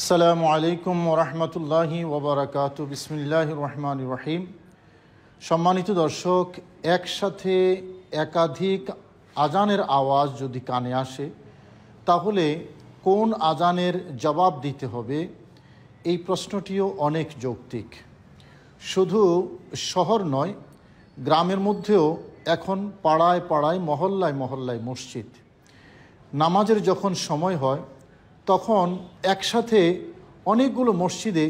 আসসালামু আলাইকুম ওরহমতুল্লাহি ওবরাকাতু। বিসমিল্লাহির রহমানির রহিম। সম্মানিত দর্শক, একসাথে একাধিক আজানের আওয়াজ যদি কানে আসে তাহলে কোন আজানের জবাব দিতে হবে, এই প্রশ্নটিও অনেক যৌক্তিক। শুধু শহর নয়, গ্রামের মধ্যেও এখন পাড়ায় পাড়ায় মহল্লায় মহল্লায় মসজিদ। নামাজের যখন সময় হয় তখন একসাথে অনেকগুলো মসজিদে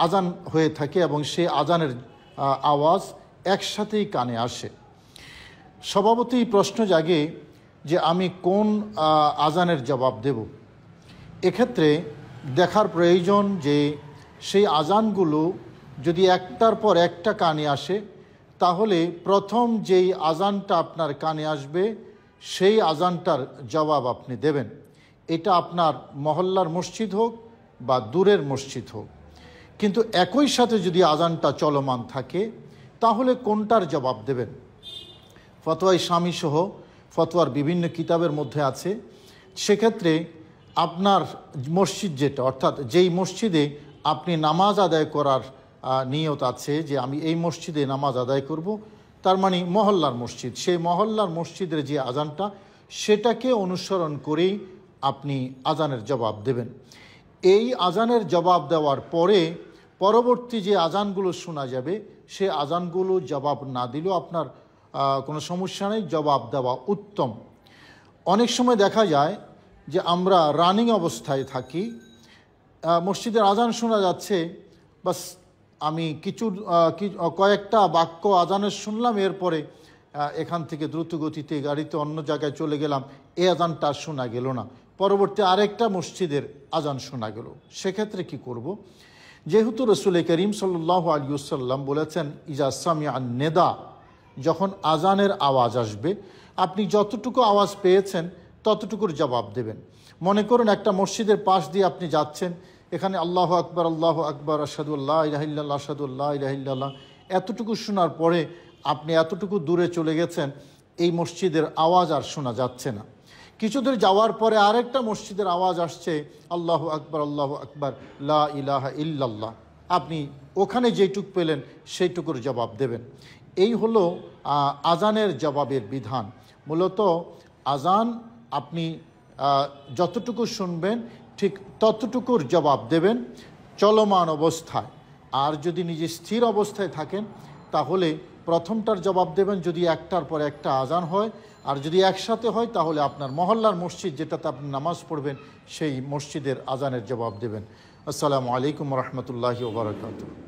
আজান হয়ে থাকে এবং সেই আজানের আওয়াজ একসাথেই কানে আসে। স্বভাবতই প্রশ্ন জাগে যে আমি কোন আজানের জবাব দেব। এক্ষেত্রে দেখার প্রয়োজন যে সেই আজানগুলো যদি একটার পর একটা কানে আসে তাহলে প্রথম যেই আজানটা আপনার কানে আসবে সেই আজানটার জবাব আপনি দেবেন। এটা আপনার মহল্লার মসজিদ হোক বা দূরের মসজিদ হোক। কিন্তু একই সাথে যদি আজানটা চলমান থাকে তাহলে কোনটার জবাব দেবেন? ফতোয়া স্বামী সহ ফতোয়ার বিভিন্ন কিতাবের মধ্যে আছে। সেক্ষেত্রে আপনার মসজিদ যেটা, অর্থাৎ যেই মসজিদে আপনি নামাজ আদায় করার নিয়ত আছে যে আমি এই মসজিদে নামাজ আদায় করব, তার মানে মহল্লার মসজিদ, সেই মহল্লার মসজিদের যে আজানটা সেটাকে অনুসরণ করেই আপনি আজানের জবাব দেবেন। এই আজানের জবাব দেওয়ার পরে পরবর্তী যে আজানগুলো শোনা যাবে সে আজানগুলো জবাব না দিলেও আপনার কোনো সমস্যা নেই, জবাব দেওয়া উত্তম। অনেক সময় দেখা যায় যে আমরা রানিং অবস্থায় থাকি, মসজিদের আজান শোনা যাচ্ছে, বাস আমি কয়েকটা বাক্য আজানের শুনলাম, এরপরে এখান থেকে দ্রুত গতিতে গাড়িতে অন্য জায়গায় চলে গেলাম, এই আজানটা শোনা গেল না, পরবর্তী আরেকটা মসজিদের আজান শোনা গেল। সেক্ষেত্রে কি করব? যেহেতু রসুল করিম সাল্লাল্লাহু আলাইহি ওয়াসাল্লাম বলেছেন ইজা সামিআ নেদা, যখন আজানের আওয়াজ আসবে আপনি যতটুকু আওয়াজ পেয়েছেন ততটুকুর জবাব দেবেন। মনে করুন একটা মসজিদের পাশ দিয়ে আপনি যাচ্ছেন, এখানে আল্লাহু আকবার আশহাদু আল্লা ইলাহা ইল্লাল্লাহ আশহাদু আল্লা ইলাহা ইল্লাল্লাহ এতটুকু শোনার পরে আপনি এতটুকু দূরে চলে গেছেন, এই মসজিদের আওয়াজ আর শোনা যাচ্ছে না। কিছু দূর যাওয়ার পরে আরেকটা মসজিদের আওয়াজ আসছে আল্লাহু আকবার লা ইলাহা ইল্লাল্লাহ, আপনি ওখানে যেটুক পেলেন সেইটুকুর জবাব দেবেন। এই হলো আজানের জবাবের বিধান। মূলত আজান আপনি যতটুকু শুনবেন ঠিক ততটুকুর জবাব দেবেন চলমান অবস্থায়। আর যদি নিজে স্থির অবস্থায় থাকেন তাহলে প্রথমটার জবাব দেবেন যদি একটার পর একটা আজান হয়, আর যদি একসাথে হয় তাহলে আপনার মহল্লার মসজিদ যেটাতে আপনি নামাজ পড়বেন সেই মসজিদের আজানের জবাব দেবেন। আসসালামু আলাইকুম রহমতুল্লাহি ওয়া বারাকাতুহু।